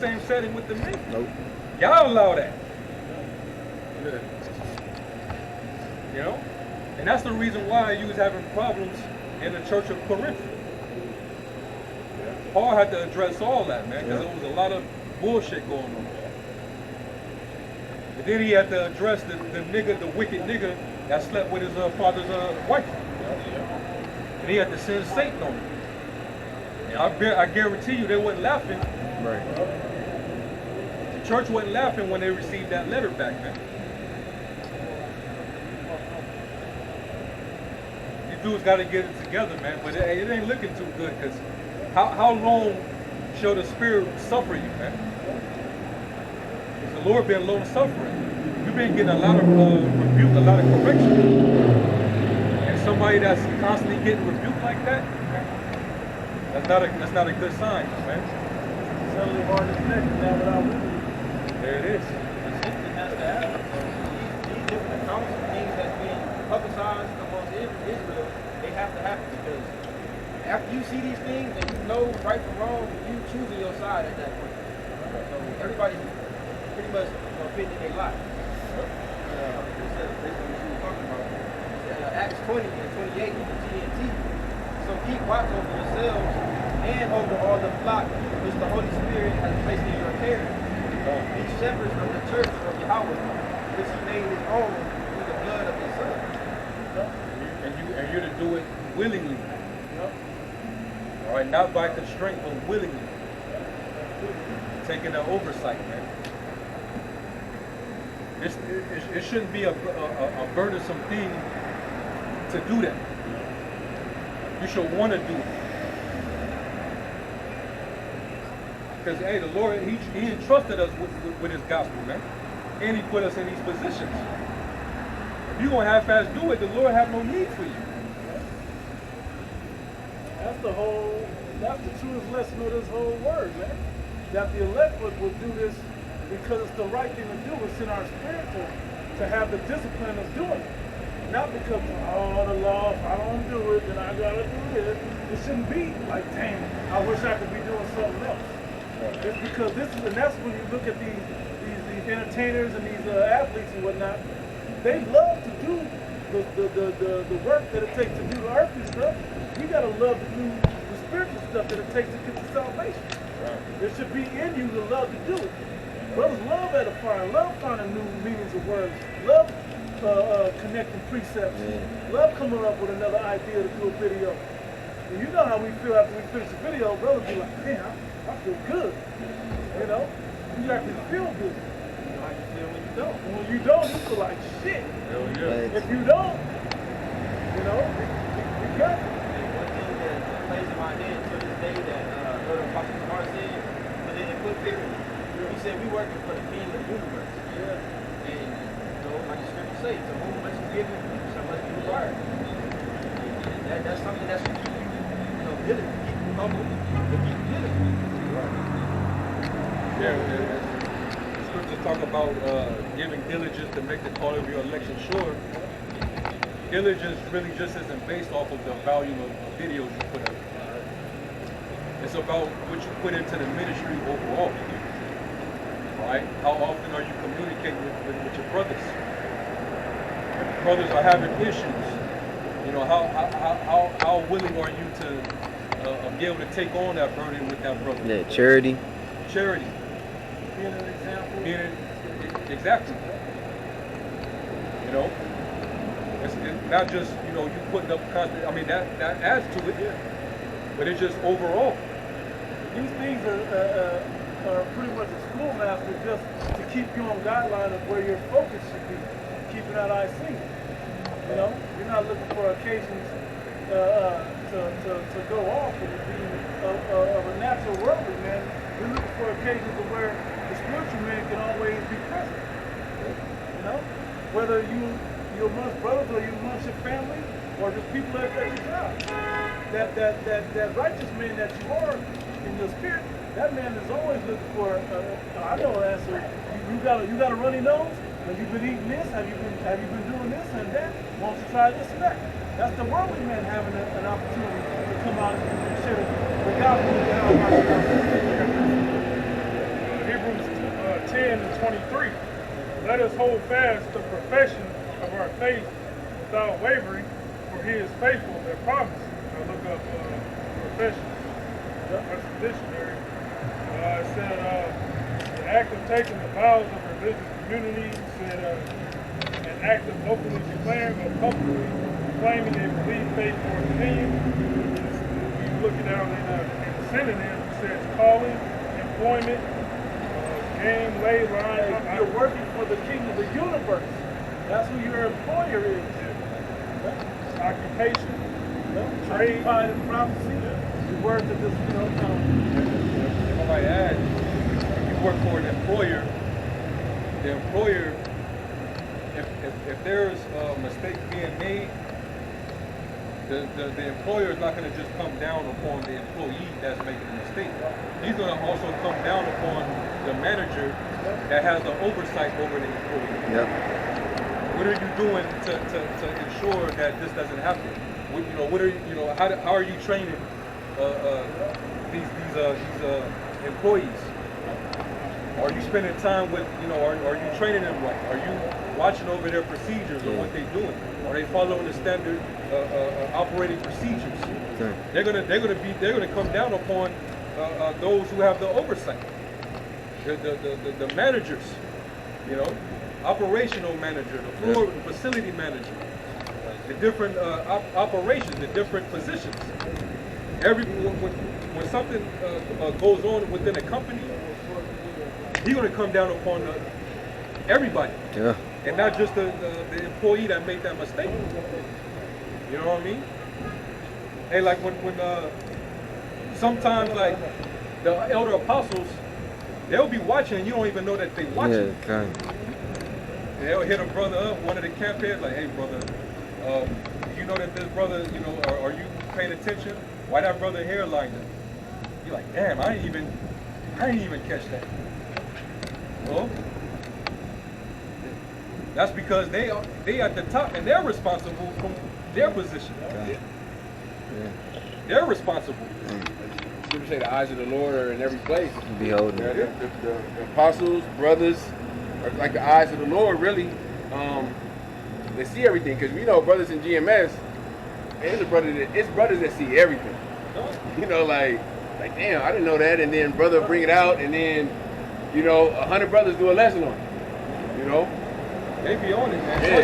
same setting with the men. Nope. Y'all allow that. You know? And that's the reason why you was having problems in the church of Corinth. Paul had to address all that, man, because there was a lot of bullshit going on. And then he had to address the nigga, the wicked nigga that slept with his father's wife. And he had to send Satan on him. And I guarantee you they wasn't laughing. Right. The church wasn't laughing when they received that letter back, man. These dudes got to get it together, man. But it ain't looking too good, because how long shall the Spirit suffer you, man? Because the Lord been long suffering. You've been getting a lot of rebuke, a lot of correction. And somebody that's constantly getting rebuked like that, that's not a good sign, man. Suddenly hard to connect now without wisdom. There it is. Something has to happen. So these different accounts and things that's being publicized amongst Israel, they have to happen, because after you see these things and you know right from wrong, you choosing your side at that point. So everybody's pretty much fitting in their life. Acts 20 and 28 with the TNT. So keep watch over yourselves and over all the flock which the Holy Spirit has placed in your care. Be shepherds of the church of Yahweh, which he made his own through the blood of his son. And you're to do it willingly. All right, not by constraint, but willingly. Taking that oversight, man. It shouldn't be a burdensome thing to do that. You should want to do it. Because, hey, the Lord, he entrusted us with his gospel, man. And he put us in these positions. If you're going to half-ass do it, the Lord have no need for you. That's the truest lesson of this whole word, man. That the elect would do this because it's the right thing to do. It's in our spirit to have the discipline of doing it. Not because, oh, the law, if I don't do it, then I gotta do this. It shouldn't be like, dang, I wish I could be doing something else. It's because and that's when you look at these entertainers and these athletes and whatnot, they love to do the work that it takes to do the earthly stuff. You gotta love to do the spiritual stuff that it takes to get to salvation. Right. It should be in you to love to do it. Brothers love edifying, love finding new meanings of words, love connecting precepts, love coming up with another idea to do a video. And you know how we feel after we finish the video, brothers be like, man, I feel good. You know? You actually feel good. You know how you feel when you don't. And when you don't, you feel like shit. Hell yeah. If you don't, you know, be careful. One thing that plays in my head to this day that Brother Apostle Smart said, but then in quick period, he said we working for the King of the universe. Yeah. And like the scripture says, to whom much is given, so much be required. That's something that should keep you, diligent, keep you humble, but keep you diligent. Yeah, the scriptures talk about giving diligence to make the call of your election sure. Diligence really just isn't based off of the value of videos you put out. It's about what you put into the ministry overall. Right? How often are you communicating with your brothers? If brothers are having issues, you know, how willing are you to be able to take on that burden with that brother? Yeah, charity. Charity. Being an example. Exactly. You know, it's not just, you know, you putting up constant. I mean, that adds to it, but it's just overall. These things are pretty much a schoolmaster just to keep you on guideline of where your focus should be, keeping that eye seen. You know, you're not looking for occasions to go off and be of a natural worldly man. You're looking for occasions of where the spiritual man can always be present. You know, whether you're amongst brothers or you're amongst your family or just people at your job. That righteous man that you are in your spirit, that man is always looking for. I know the answer. You got a runny nose. Have you been eating this? Have you been doing this and that? Why don't you try this and that? That's the worldly man having an opportunity to come out and share the gospel with the Hebrews 10:23. Let us hold fast the profession of our faith without wavering, for he is faithful that promised. Now look up profession. That's the dictionary. It said the act of taking the vows of a religious community. It said an act of locally declaring or publicly claiming a belief, faith, or opinion. You look it down in the synonym, it says calling, employment, game, lay, line. You're working for the king of the universe. That's who your employer is. Occupation, trade, Occupied in prophecy. The word that this, If I might add, if you work for an employer, the employer, if there's a mistake being made, the employer is not going to just come down upon the employee that's making a mistake. He's going to also come down upon the manager that has the oversight over the employee. Yep. What are you doing to ensure that this doesn't happen? What are you, how are you training these employees? Are you spending time with, are you training them right? Are you watching over their procedures or what they're doing? Are they following the standard operating procedures? Okay. They're gonna come down upon those who have the oversight, the managers, operational manager, the floor facility manager, the different operations, the different positions. When something goes on within a company, he's going to come down upon everybody, and not just the employee that made that mistake. You know what I mean? Hey, like when sometimes like the elder apostles, they'll be watching and you don't even know that they're watching. Yeah, okay. And they'll hit a brother up, one of the camp heads, like, hey brother, you know that this brother, are you paying attention? Why that brother hairline up? You're like, damn, I didn't even catch that. Well, that's because they at the top and they're responsible from their position. Okay. Yeah. They're responsible. Scripture say the eyes of the Lord are in every place. Behold. The apostles, brothers, are like the eyes of the Lord, really. They see everything, because we know brothers in GMS, it's brothers that see everything. Like damn, I didn't know that, and then brother bring it out, and then 100 brothers do a lesson on it. They be on it, man. Yeah.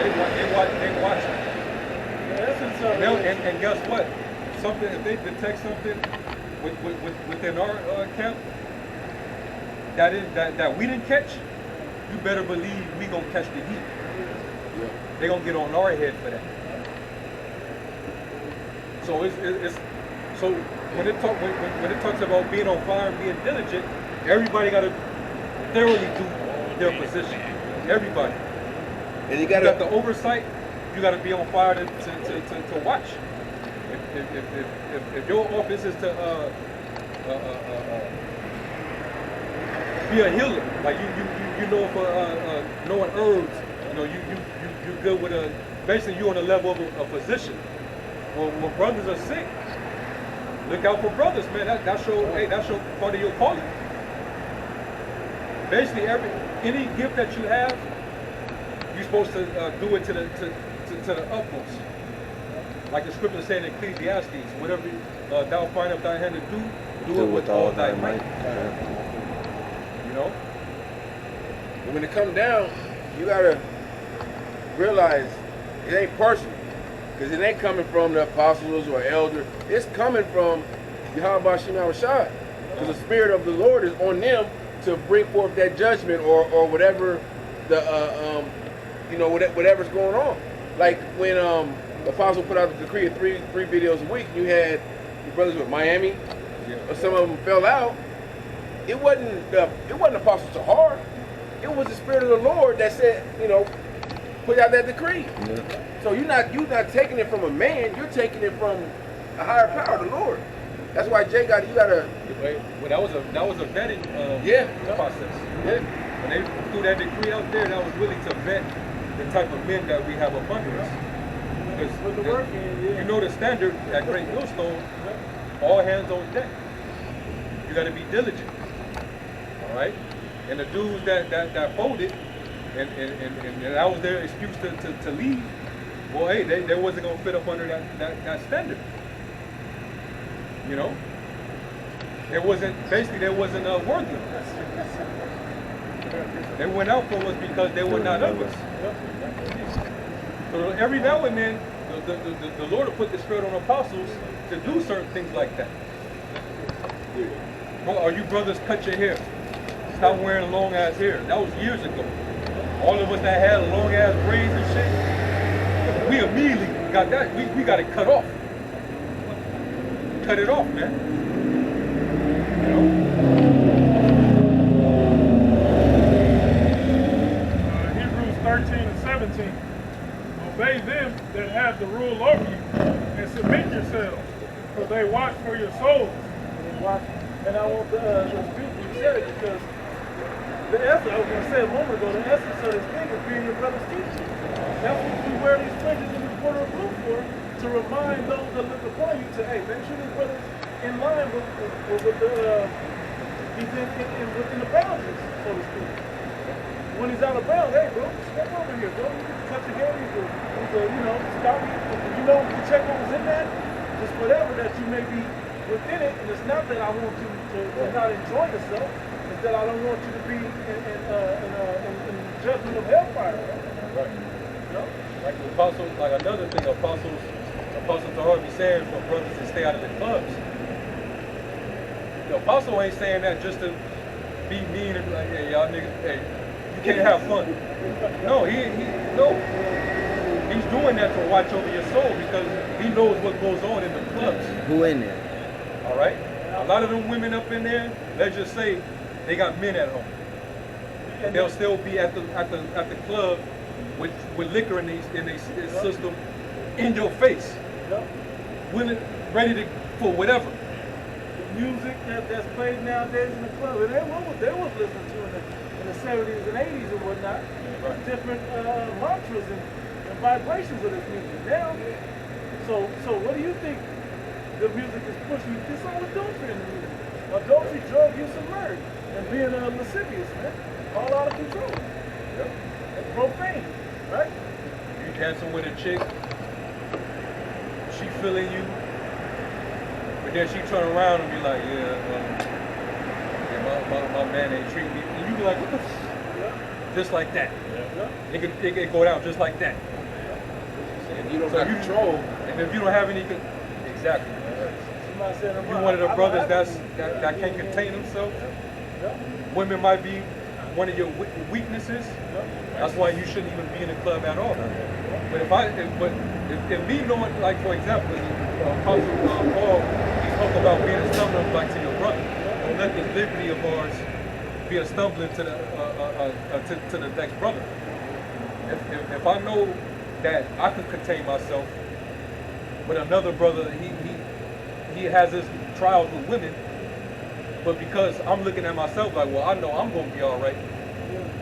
They watch it. And guess what? If they detect something within our camp that we didn't catch, you better believe we gonna catch the heat. Yeah. They gonna get on our head for that. So it's so when it talks about being on fire and being diligent, everybody gotta thoroughly do their position. Everybody. And you got the oversight. You got to be on fire to watch. If your office is to be a healer, like you know for knowing herbs, you're good with basically you on the level of a physician. When brothers are sick, look out for brothers, man. That's your part of your calling. Basically, any gift that you have, you're supposed to do it to the utmost. Like the scripture saying in Ecclesiastes, whatever thou findest thy hand to do it with all thy might. But when it comes down, you gotta realize it ain't personal, because it ain't coming from the apostles or elder. It's coming from Yahweh Shem Rashad, because the Spirit of the Lord is on them to bring forth that judgment or whatever the whatever's going on. Like when the apostle put out the decree of three videos a week, you had your brothers with Miami, or some of them fell out. It wasn't the apostle Tahar. It was the Spirit of the Lord that said, put out that decree. Yeah. So you're not taking it from a man. You're taking it from a higher power, the Lord. That's why Jay you gotta. Well, that was a vetting process. Yeah. When they threw that decree out there, that was really to vet the type of men that we have up under us. Because the standard at Great Millstone, all hands on deck. You got to be diligent. right? And the dudes that folded, and that was their excuse to leave. Well, hey, they wasn't gonna fit up under that standard. You know, there wasn't worthy of us. They went out for us because they were not of us. So every now and then, the Lord will put the Spirit on apostles to do certain things like that. Or you brothers cut your hair. Stop wearing long ass hair. That was years ago. All of us that had long ass braids and shit, we immediately got that. We got it cut off. Cut it off, man. You know? Hebrews 13 and 17. Obey them that have the rule over you, and submit yourselves, for they watch for your souls. And I want to speak you said it because the essence, I was going to say a moment ago, the essence of this thing is being your brother's teacher. That's what we wear these fringes in the quarter of blue for, to remind those that look upon you to, hey, make sure this brother's in line with the, he's within the boundaries, so to speak. When he's out of bounds, hey, bro, step over here, bro. You can touch your hair, you know, stop me. You know, you check what was in that. Just whatever that you may be within it, and it's not that I want you to not enjoy yourself, it's that I don't want you to be in judgment of hellfire. Right. You know? Like the apostles, like another thing, apostles are already saying for brothers to stay out of the clubs. The apostle ain't saying that just to be mean and be like, hey, y'all niggas, hey, you can't have fun. No, no. He's doing that to watch over your soul because he knows what goes on in the clubs. Who in there? All right? A lot of them women up in there, let's just say they got men at home. And they'll still be at the club with liquor in their system in your face. Yep. Willing, ready to, for whatever. The music that's played nowadays in the club, and they was listening to in the 70s and 80s and whatnot. Right. Different mantras and vibrations of this music now. So what do you think the music is pushing? It's all adultery in the music. Adultery, drug use, and murder, and being lascivious, man. All out of control. Yep. And profane, right? You dancing with a chick, she feeling you, but then she turn around and be like, yeah, my man ain't treating me. And you be like, what the f? Yeah. Just like that. Yeah. It can go down just like that. And you don't have control. And if you don't have any, exactly. You one of the brothers that can't contain themselves. Women might be one of your weaknesses. That's why you shouldn't even be in the club at all. But if me knowing, like for example, Apostle Paul, he spoke about being a stumbling block to your brother. Don't let this liberty of ours be a stumbling to the next brother. If I know that I can contain myself, but another brother, he has his trials with women, but because I'm looking at myself like, well, I know I'm gonna be all right,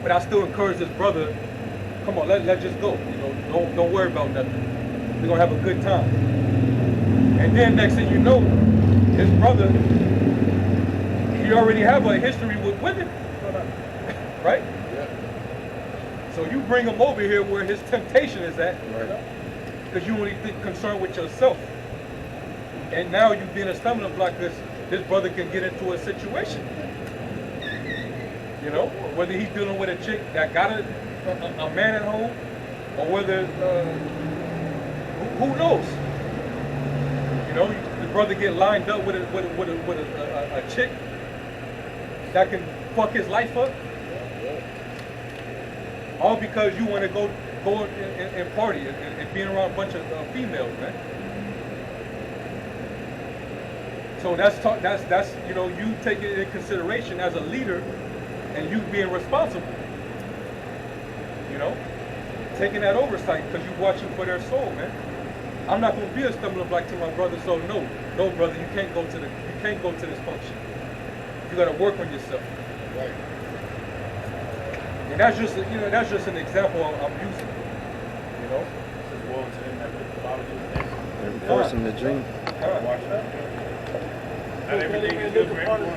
but I still encourage this brother, come on, let's just go. You know, don't worry about nothing. We're gonna have a good time. And then next thing you know, his brother, he already have a history with women, right? So you bring him over here where his temptation is at, because you only think concerned with yourself. And now you being a stumbling block, this brother can get into a situation. You know, whether he's dealing with a chick that got a man at home, or whether, who knows? You know, the brother get lined up with a chick that can fuck his life up. All because you want to go and party and being around a bunch of females, man. So that's you know, you take it in consideration as a leader, and you being responsible. You know, taking that oversight because you're watching for their soul, man. I'm not gonna be a stumbling block to my brother, so no, brother, you can't go to this function. You gotta work on yourself. Right. And that's just an example I'm using. You know? Enforcing the dream. Not everything is good for everyone.